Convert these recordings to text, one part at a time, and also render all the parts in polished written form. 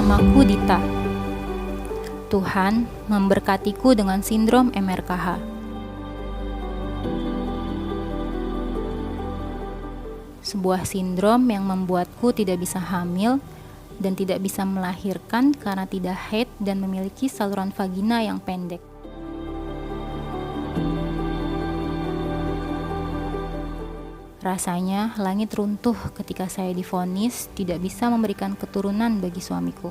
Namaku Dita. Tuhan memberkatiku dengan sindrom MRKH. Sebuah sindrom yang membuatku tidak bisa hamil dan tidak bisa melahirkan karena tidak haid dan memiliki saluran vagina yang pendek. Rasanya langit runtuh ketika saya divonis tidak bisa memberikan keturunan bagi suamiku.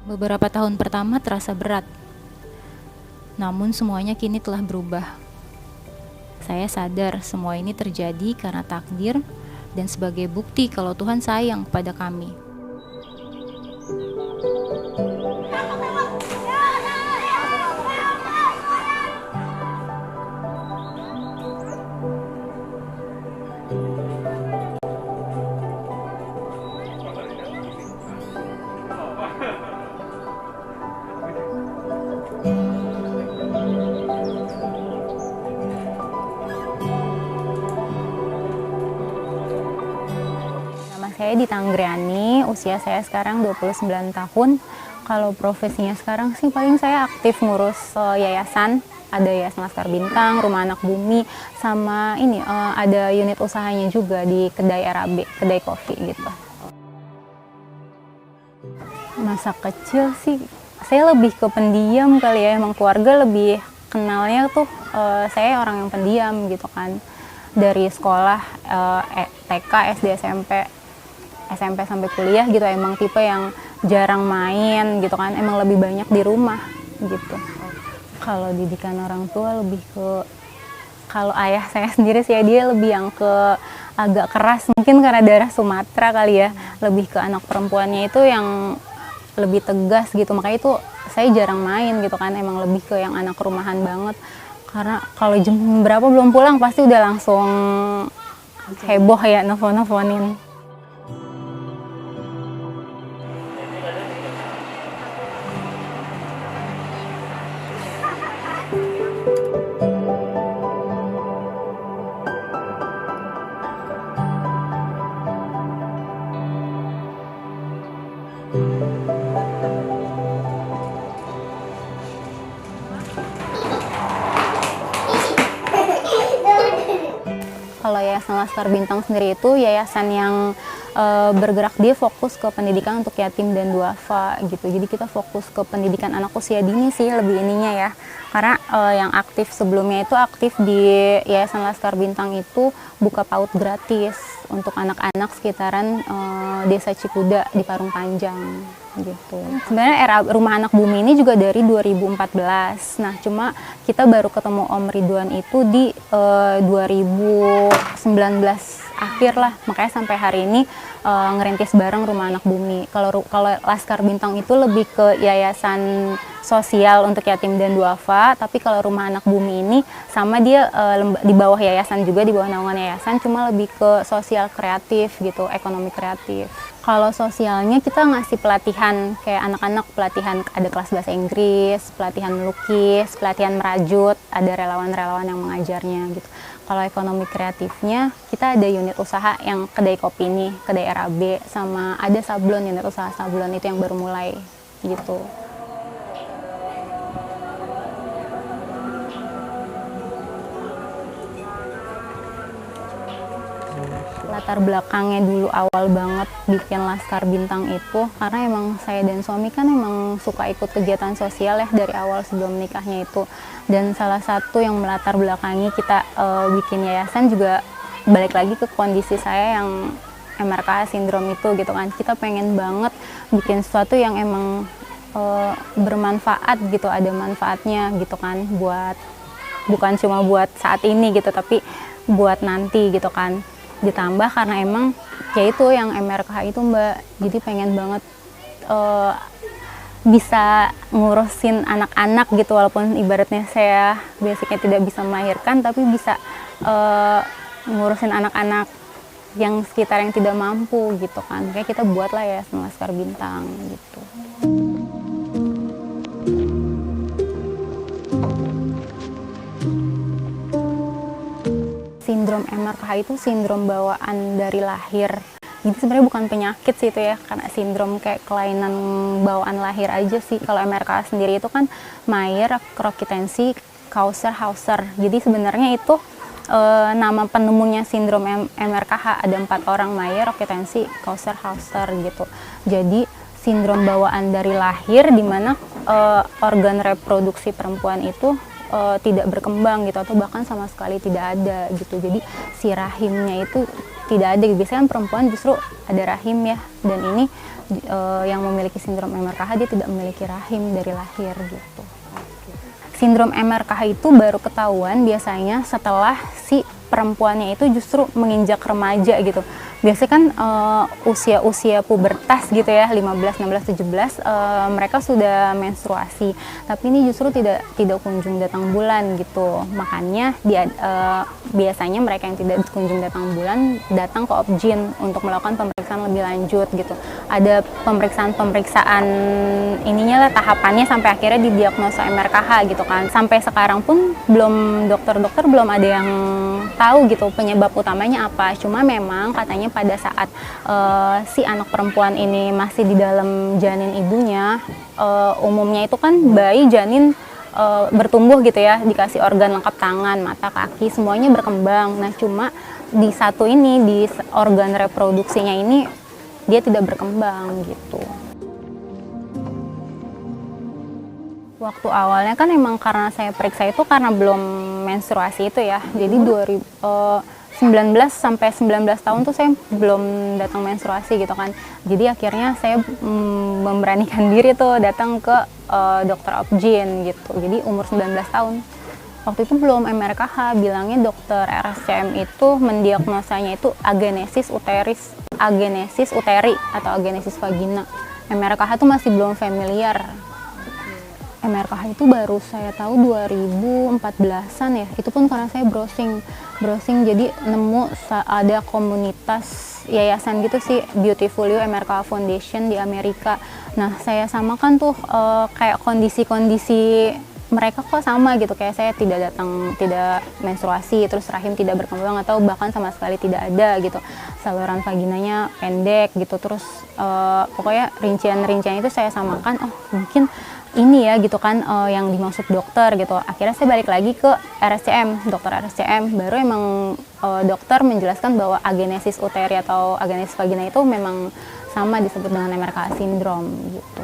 Beberapa tahun pertama terasa berat, namun semuanya kini telah berubah. Saya sadar semua ini terjadi karena takdir dan sebagai bukti kalau Tuhan sayang kepada kami. Saya Dita Anggriani, usia saya sekarang 29 tahun. Kalau profesinya sekarang sih paling saya aktif ngurus yayasan. Ada Yayasan Laskar Bintang, Rumah Anak Bumi, sama ini ada unit usahanya juga di kedai RAB, kedai kopi gitu. Masa kecil sih saya lebih ke pendiam kali ya, emang keluarga lebih kenalnya tuh saya orang yang pendiam gitu kan. Dari sekolah TK, SD, SMP sampai kuliah gitu emang tipe yang jarang main gitu kan, emang lebih banyak di rumah gitu. Kalau didikan orang tua lebih ke, kalau ayah saya sendiri sih dia lebih yang ke agak keras, mungkin karena darah Sumatera kali ya, lebih ke anak perempuannya itu yang lebih tegas gitu, makanya itu saya jarang main gitu kan, emang lebih ke yang anak rumahan banget. Karena kalau jam berapa belum pulang pasti udah langsung heboh ya, nelfon-nelfonin. Kalau Yayasan Laskar Bintang sendiri itu yayasan yang bergerak, dia fokus ke pendidikan untuk yatim dan duafa gitu. Jadi kita fokus ke pendidikan anak usia dini sih lebih ininya ya. Karena yang aktif sebelumnya itu aktif di Yayasan Laskar Bintang itu buka PAUD gratis untuk anak-anak sekitaran Desa Cikuda di Parung Panjang gitu. Sebenarnya Rumah Anak Bumi ini juga dari 2014. Nah, cuma kita baru ketemu Om Ridwan itu di 2019 akhir lah. Makanya sampai hari ini ngerintis bareng Rumah Anak Bumi. Kalau Laskar Bintang itu lebih ke yayasan sosial untuk yatim dan duafa, tapi kalau Rumah Anak Bumi ini sama dia di bawah yayasan juga, di bawah naungan yayasan, cuma lebih ke sosial kreatif gitu, ekonomi kreatif. Kalau sosialnya kita ngasih pelatihan kayak anak-anak, pelatihan ada kelas bahasa Inggris, pelatihan melukis, pelatihan merajut, ada relawan-relawan yang mengajarnya gitu. Kalau ekonomi kreatifnya kita ada unit usaha yang kedai kopi ini, kedai RAB, sama ada sablon, unit usaha sablon itu yang baru mulai gitu. Latar belakangnya dulu awal banget bikin Laskar Bintang itu karena emang saya dan suami kan emang suka ikut kegiatan sosial ya dari awal sebelum nikahnya itu. Dan salah satu yang melatar belakangi kita bikin yayasan juga balik lagi ke kondisi saya yang MRKH sindrom itu gitu kan. Kita pengen banget bikin sesuatu yang emang bermanfaat gitu, ada manfaatnya gitu kan, buat bukan cuma buat saat ini gitu tapi buat nanti gitu kan. Ditambah karena emang ya itu yang MRKH itu Mbak, jadi pengen banget bisa ngurusin anak-anak gitu, walaupun ibaratnya saya basicnya tidak bisa melahirkan tapi bisa ngurusin anak-anak yang sekitar yang tidak mampu gitu kan. Kayak kita buatlah ya Laskar Bintang gitu. Sindrom MRKH itu sindrom bawaan dari lahir. Jadi sebenarnya bukan penyakit sih itu ya, karena sindrom kayak kelainan bawaan lahir aja sih. Kalau MRKH sendiri itu kan Mayer Rokitansky Hauser. Jadi sebenarnya itu nama penemunya sindrom MRKH ada 4 orang, Mayer Rokitansky Hauser gitu. Jadi sindrom bawaan dari lahir di mana organ reproduksi perempuan itu tidak berkembang gitu, atau bahkan sama sekali tidak ada gitu. Jadi si rahimnya itu tidak ada. Biasanya kan perempuan justru ada rahim ya, dan ini yang memiliki sindrom MRKH dia tidak memiliki rahim dari lahir gitu. Sindrom MRKH itu baru ketahuan biasanya setelah si perempuannya itu justru menginjak remaja gitu. Biasanya kan usia-usia pubertas gitu ya, 15, 16, 17 mereka sudah menstruasi. Tapi ini justru tidak kunjung datang bulan gitu. Makanya biasanya mereka yang tidak kunjung datang bulan datang ke Obgyn untuk melakukan pemeriksaan lebih lanjut gitu. Ada pemeriksaan ininya lah, tahapannya sampai akhirnya didiagnosa MRKH gitu kan. Sampai sekarang pun dokter-dokter belum ada yang tahu gitu penyebab utamanya apa. Cuma memang katanya pada saat si anak perempuan ini masih di dalam janin ibunya, umumnya itu kan bayi janin bertumbuh gitu ya, dikasih organ lengkap, tangan, mata, kaki, semuanya berkembang. Nah cuma di satu ini, di organ reproduksinya ini dia tidak berkembang gitu. Waktu awalnya kan emang karena saya periksa itu karena belum menstruasi itu ya, jadi 19 sampai 19 tahun tuh saya belum datang menstruasi gitu kan. Jadi akhirnya saya memberanikan diri tuh datang ke dokter Obgyn gitu. Jadi umur 19 tahun. Waktu itu belum MRKH, bilangnya dokter RSCM itu mendiagnosanya itu agenesis uteri atau agenesis vagina. MRKH tuh masih belum familiar. MRKH itu baru saya tahu 2014-an ya. Itu pun karena saya browsing jadi nemu ada komunitas yayasan gitu sih, Beautiful You MRKH Foundation di Amerika. Nah, saya samakan tuh kayak kondisi-kondisi mereka kok sama gitu, kayak saya tidak menstruasi, terus rahim tidak berkembang atau bahkan sama sekali tidak ada gitu. Saluran vaginanya pendek gitu, terus pokoknya rincian-rincian itu saya samakan, oh mungkin ini ya gitu kan yang dimaksud dokter gitu. Akhirnya saya balik lagi ke RSCM, dokter RSCM, baru emang dokter menjelaskan bahwa agenesis uteri atau agenesis vagina itu memang sama disebut dengan MRKH syndrome gitu.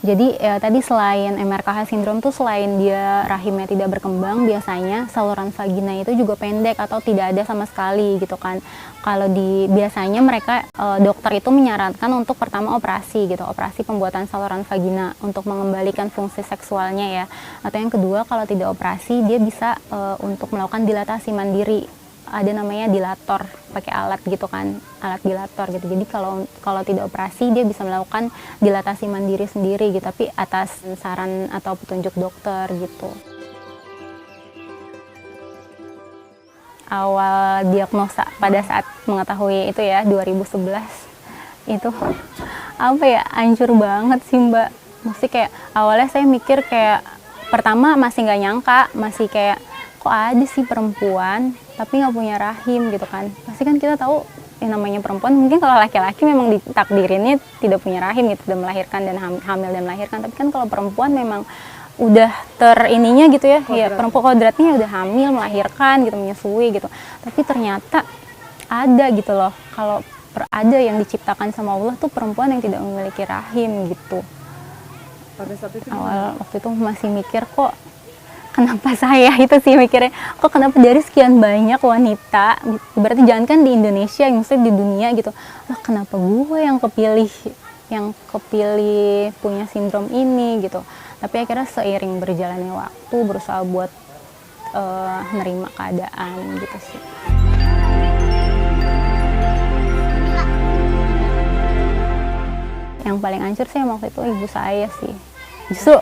Jadi tadi selain MRKH syndrome tuh selain dia rahimnya tidak berkembang, biasanya saluran vagina itu juga pendek atau tidak ada sama sekali gitu kan. Kalau biasanya mereka dokter itu menyarankan untuk pertama operasi gitu, operasi pembuatan saluran vagina untuk mengembalikan fungsi seksualnya ya. Atau yang kedua kalau tidak operasi dia bisa untuk melakukan dilatasi mandiri. Ada namanya dilator, pakai alat gitu kan, alat dilator gitu. Jadi kalau tidak operasi dia bisa melakukan dilatasi mandiri sendiri gitu, tapi atas saran atau petunjuk dokter gitu. Awal diagnosa pada saat mengetahui itu ya 2011 itu apa ya, hancur banget sih Mbak. Mesti kayak awalnya saya mikir kayak pertama masih nggak nyangka, masih kayak kok ada sih perempuan tapi nggak punya rahim gitu kan. Pasti kan kita tahu yang namanya perempuan, mungkin kalau laki-laki memang ditakdirinnya tidak punya rahim gitu, tidak melahirkan dan hamil dan melahirkan. Tapi kan kalau perempuan memang udah terininya gitu ya, ya perempuan kodratnya udah hamil, melahirkan gitu, menyusui gitu. Tapi ternyata ada gitu loh, kalau ada yang diciptakan sama Allah tuh perempuan yang tidak memiliki rahim gitu. Pada saat itu awal waktu itu masih mikir kok kenapa saya, itu sih mikirnya, kok kenapa dari sekian banyak wanita, berarti jangan kan di Indonesia, maksudnya di dunia gitu, lah kenapa gue yang kepilih punya sindrom ini gitu. Tapi akhirnya seiring berjalannya waktu berusaha buat nerima keadaan gitu sih. Yang paling hancur sih waktu itu ibu saya sih. Justru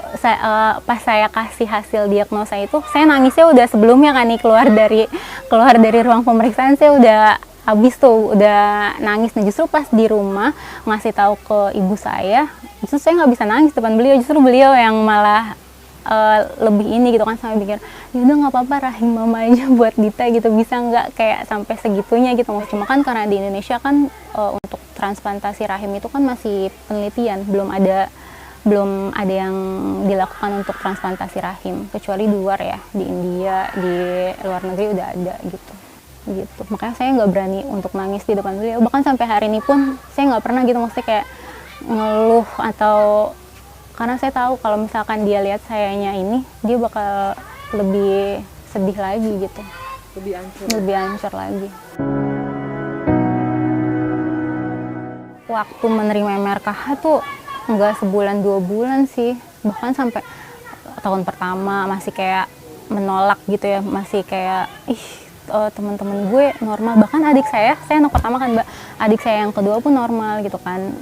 pas saya kasih hasil diagnosa itu, saya nangisnya udah sebelumnya kan nih, keluar dari ruang pemeriksaan saya udah habis tuh, udah nangis. Nah justru pas di rumah ngasih tahu ke ibu saya, justru saya nggak bisa nangis depan beliau, justru beliau yang malah lebih ini gitu kan, sampai pikir ya udah nggak apa-apa rahim mama aja buat Dita gitu, bisa nggak kayak sampai segitunya gitu. Cuma kan karena di Indonesia kan untuk transplantasi rahim itu kan masih penelitian, belum ada yang dilakukan untuk transplantasi rahim, kecuali di luar ya, di India, di luar negeri udah ada gitu. Makanya saya nggak berani untuk nangis di depan beliau, bahkan sampai hari ini pun saya nggak pernah gitu, maksudnya kayak ngeluh atau, karena saya tahu kalau misalkan dia lihat sayanya ini, dia bakal lebih sedih lagi gitu, lebih hancur lagi. Waktu menerima MRKH tuh nggak sebulan 2 bulan sih, bahkan sampai tahun pertama masih kayak menolak gitu ya, masih kayak teman-teman gue normal, bahkan adik saya anak pertama kan Mbak, adik saya yang kedua pun normal gitu kan,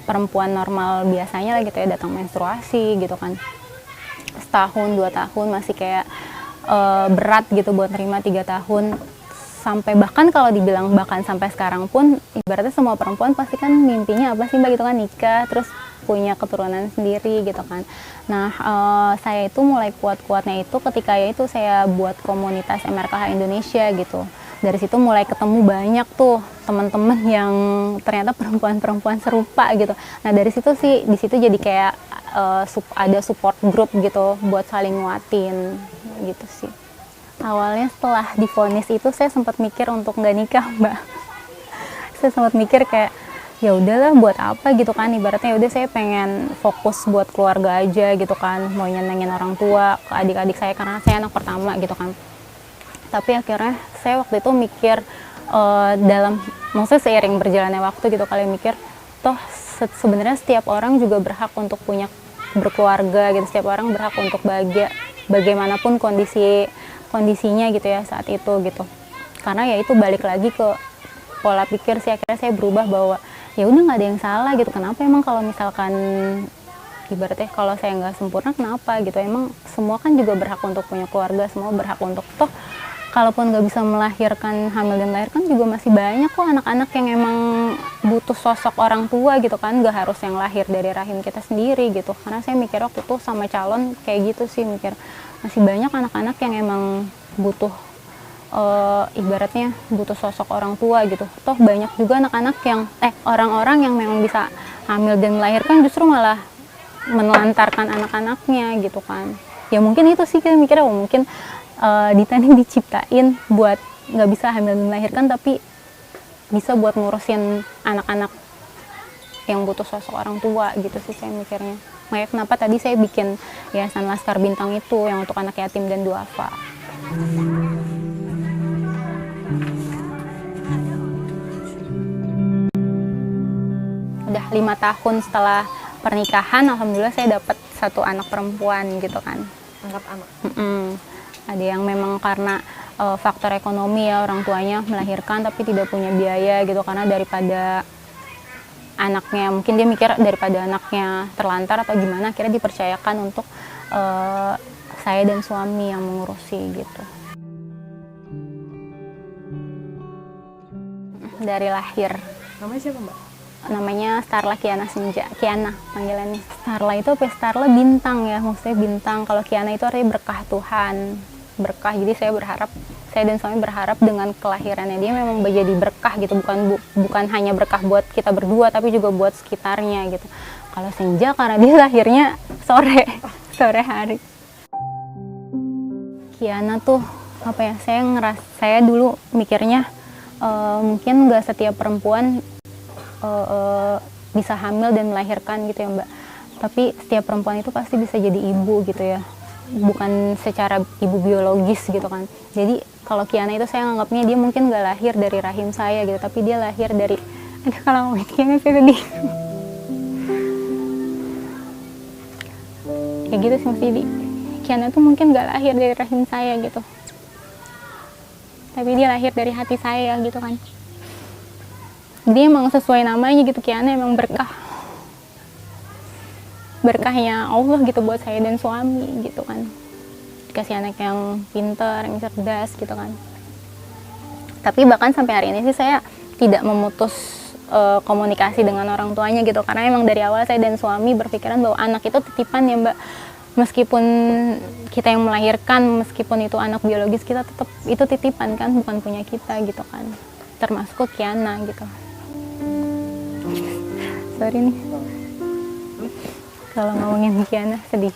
perempuan normal biasanya lah gitu ya, datang menstruasi gitu kan, setahun 2 tahun masih kayak berat gitu buat nerima, 3 tahun, sampai bahkan kalau dibilang bahkan sampai sekarang pun ibaratnya semua perempuan pasti kan mimpinya apa sih Mbak gitu kan, nikah terus punya keturunan sendiri gitu kan. Nah saya itu mulai kuat-kuatnya itu ketika ya itu saya buat komunitas MRKH Indonesia gitu. Dari situ mulai ketemu banyak tuh teman-teman yang ternyata perempuan-perempuan serupa gitu. Nah dari situ sih, di situ jadi kayak ada support group gitu buat saling nguatin gitu sih. Awalnya setelah divonis itu saya sempat mikir untuk nggak nikah Mbak. Saya sempat mikir kayak ya udahlah buat apa gitu kan, ibaratnya ya udah saya pengen fokus buat keluarga aja gitu kan, mau nyenengin orang tua, ke adik-adik saya karena saya anak pertama gitu kan. Tapi akhirnya saya waktu itu mikir maksudnya seiring berjalannya waktu gitu, kalian mikir toh sebenarnya setiap orang juga berhak untuk punya berkeluarga gitu, setiap orang berhak untuk bahagia bagaimanapun kondisinya gitu ya saat itu gitu. Karena ya itu balik lagi ke pola pikir sih, akhirnya saya berubah bahwa ya udah nggak ada yang salah gitu, kenapa emang kalau misalkan ibaratnya kalau saya nggak sempurna kenapa gitu, emang semua kan juga berhak untuk punya keluarga, semua berhak untuk toh kalaupun nggak bisa melahirkan, hamil dan melahirkan juga masih banyak kok anak-anak yang emang butuh sosok orang tua gitu kan, nggak harus yang lahir dari rahim kita sendiri gitu. Karena saya mikir waktu itu sama calon kayak gitu sih, mikir masih banyak anak-anak yang emang butuh ibaratnya butuh sosok orang tua gitu. Toh banyak juga anak-anak yang orang-orang yang memang bisa hamil dan melahirkan justru malah menelantarkan anak-anaknya gitu kan. Ya mungkin itu sih kita mikirnya, mungkin Dita nih diciptain buat nggak bisa hamil dan melahirkan, tapi bisa buat ngurusin anak-anak yang butuh sosok orang tua gitu sih saya mikirnya. Makanya kenapa tadi saya bikin Yayasan Laskar Bintang itu yang untuk anak yatim dan duafa. Udah 5 tahun setelah pernikahan, alhamdulillah saya dapat 1 anak perempuan gitu kan. Angkat anak. Ada yang memang karena faktor ekonomi ya, orang tuanya melahirkan tapi tidak punya biaya gitu, karena daripada anaknya, mungkin dia mikir daripada anaknya terlantar atau gimana, akhirnya dipercayakan untuk saya dan suami yang mengurusi gitu. Dari lahir. Namanya siapa Mbak? Namanya Starla Kiana Senja, Kiana panggilannya. Starla itu apa? Starla bintang ya, maksudnya bintang. Kalau Kiana itu artinya berkah Tuhan, berkah. Jadi saya dan suami berharap dengan kelahirannya dia memang menjadi berkah gitu, bukan hanya berkah buat kita berdua tapi juga buat sekitarnya gitu. Kalau Senja karena dia lahirnya sore hari. Kiana tuh apa ya, saya dulu mikirnya mungkin nggak setiap perempuan bisa hamil dan melahirkan gitu ya Mbak, tapi setiap perempuan itu pasti bisa jadi ibu gitu ya, bukan secara ibu biologis gitu kan. Jadi kalau Kiana itu saya nganggapnya dia mungkin nggak lahir dari rahim saya gitu, tapi dia lahir dari, kalau ngomongin saya sedih kayak gitu sih, mesti Kiana itu mungkin nggak lahir dari rahim saya gitu, tapi dia lahir dari hati saya gitu kan. Dia emang sesuai namanya gitu, Kiana emang berkahnya Allah gitu buat saya dan suami gitu kan. Dikasih anak yang pintar, yang cerdas gitu kan. Tapi bahkan sampai hari ini sih saya tidak memutus komunikasi dengan orang tuanya gitu, karena emang dari awal saya dan suami berpikiran bahwa anak itu titipan ya Mbak. meskipun kita yang melahirkan, meskipun itu anak biologis, kita tetap itu titipan kan, bukan punya kita gitu kan, termasuk ke Kiana gitu. Sorry nih kalau ngomongin Kiana sedih.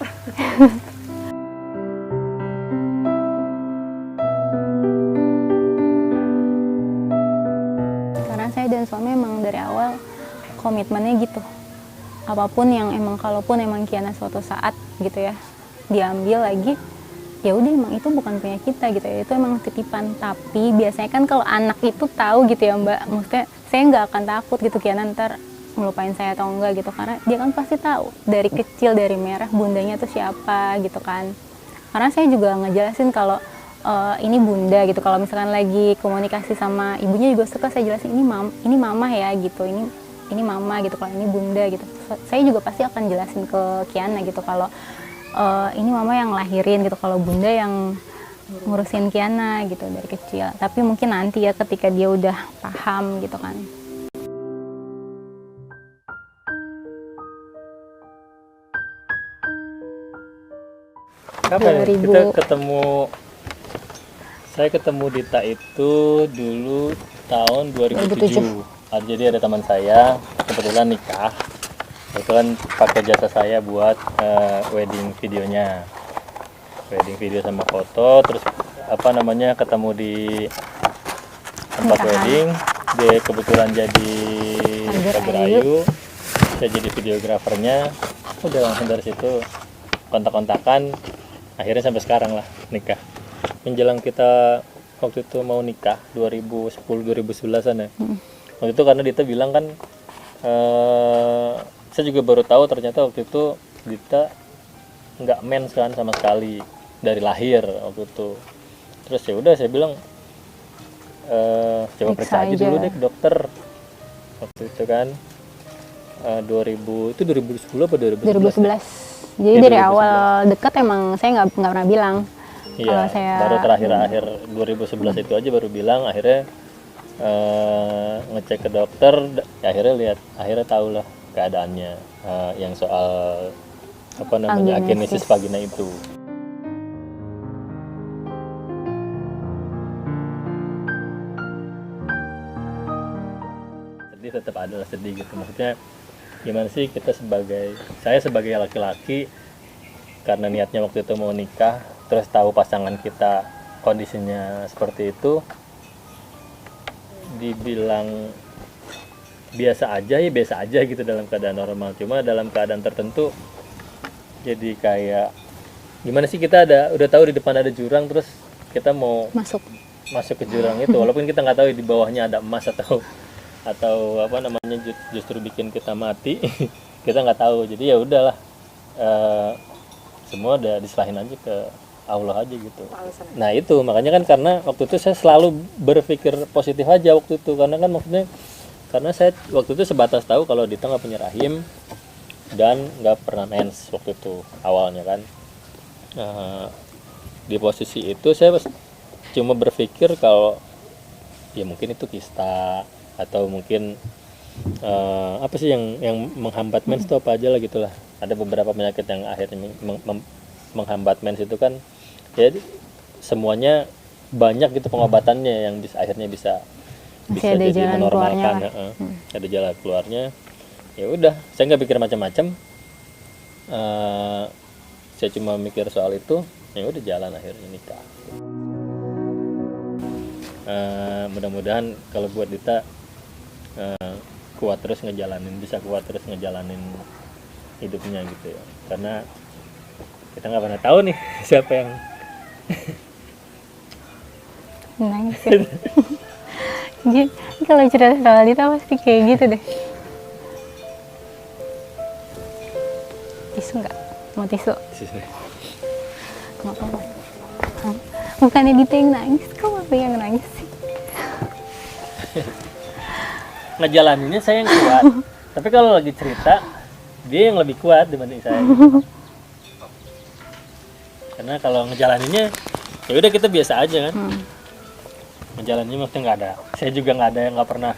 Karena saya dan suami emang dari awal komitmennya gitu, apapun yang emang, kalaupun emang Kiana suatu saat gitu ya diambil lagi, ya udah emang itu bukan punya kita gitu ya, itu emang titipan. Tapi biasanya kan kalau anak itu tahu gitu ya Mbak, maksudnya saya nggak akan takut gitu Kiana ntar ngelupain saya atau enggak gitu, karena dia kan pasti tahu dari kecil, dari merah bundanya tuh siapa gitu kan. Karena saya juga ngejelasin kalau ini bunda gitu, kalau misalkan lagi komunikasi sama ibunya juga suka saya jelasin ini mama ya gitu, ini mama gitu, kalau ini bunda gitu. Saya juga pasti akan jelasin ke Kiana gitu kalau ini mama yang lahirin gitu, kalau bunda yang ngurusin Kiana gitu dari kecil. Tapi mungkin nanti ya ketika dia udah paham gitu kan. Kapan 2000. kita ketemu? Saya ketemu Dita itu dulu tahun 2007. Jadi ada teman saya kebetulan nikah, kebetulan pakai jasa saya buat wedding videonya, wedding video sama foto. Terus ketemu di tempat Nikahan. wedding. Dia kebetulan jadi Pagar Ayu, saya jadi videografernya. Udah langsung dari situ kontak-kontakan, akhirnya sampai sekarang lah nikah. Menjelang kita waktu itu mau nikah 2010-2011an ya. Waktu itu karena Dita bilang kan, saya juga baru tahu ternyata waktu itu Dita nggak mens kan sama sekali dari lahir waktu itu. Terus ya udah saya bilang coba periksa aja dulu deh ke dokter waktu itu kan. 2010 apa 2011? 2011. Jadi Ya, dari 2011. awal dekat emang saya nggak pernah bilang. Iya, Kalau saya baru terakhir-akhir 2011 itu aja baru bilang. Akhirnya ngecek ke dokter, akhirnya tahu lah keadaannya, yang soal agenesis vagina itu. Sedih, tetap adalah sedih gitu. Maksudnya gimana sih saya sebagai laki-laki, karena niatnya waktu itu mau nikah, terus tahu pasangan kita kondisinya seperti itu, dibilang biasa aja gitu dalam keadaan normal. Cuma dalam keadaan tertentu jadi kayak gimana sih, kita udah tahu di depan ada jurang, terus kita mau masuk ke jurang itu, walaupun kita nggak tahu di bawahnya ada emas atau justru bikin kita mati. Kita nggak tahu. Jadi ya udahlah, semua udah diserahin aja ke Allah aja gitu. Nah itu makanya kan, karena waktu itu saya selalu berpikir positif aja waktu itu, karena kan maksudnya karena saya waktu itu sebatas tahu kalau Dita nggak punya rahim dan nggak pernah mens waktu itu awalnya kan. Di posisi itu saya cuma berpikir kalau ya mungkin itu kista, atau mungkin apa sih yang menghambat mens itu apa aja lah gitulah. Ada beberapa penyakit yang akhirnya menghambat mens itu kan, jadi semuanya banyak gitu pengobatannya yang akhirnya bisa ada jadi jalan menormalkan. Ada jalan keluarnya. Ya udah, saya nggak pikir macam-macam, saya cuma mikir soal itu. Ya udah, jalan akhirnya nikah. Mudah-mudahan kalau buat Dita bisa kuat terus ngejalanin hidupnya gitu ya, karena kita nggak pernah tahu nih siapa yang nangis ya. Jadi kalau cerita soal Dita pasti kayak gitu deh. Tisu nggak? Mau tisu? Nggak apa-apa. Bukannya Dita yang nangis, kok apa yang nangis sih? ngejalaninnya saya yang kuat, tapi kalau lagi cerita dia yang lebih kuat dibanding saya. Karena kalau ngejalaninnya ya udah kita biasa aja kan. Ngejalaninnya maksudnya nggak ada, saya juga nggak pernah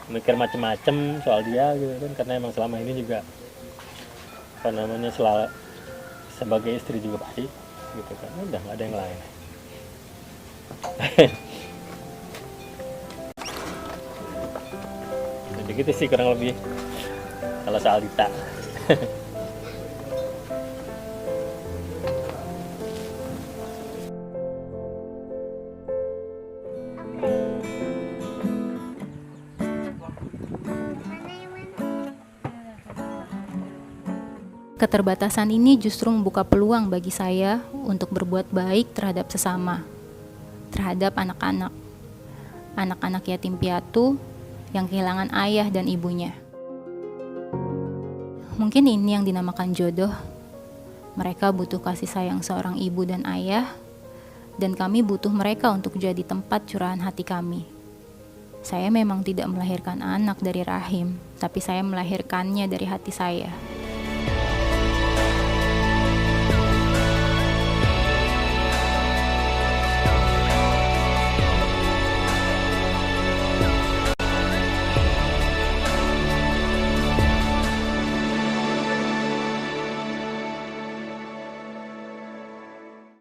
mikir macem-macem soal dia gitu kan, karena emang selama ini juga apa namanya sebagai istri juga baik gitu kan, udah nggak ada yang lain. Jadi gitu sih kurang lebih kalau soal Dita. Keterbatasan ini justru membuka peluang bagi saya untuk berbuat baik terhadap sesama, terhadap anak-anak yatim piatu yang kehilangan ayah dan ibunya. Mungkin ini yang dinamakan jodoh. Mereka butuh kasih sayang seorang ibu dan ayah, dan kami butuh mereka untuk jadi tempat curahan hati kami. Saya memang tidak melahirkan anak dari rahim, tapi saya melahirkannya dari hati saya.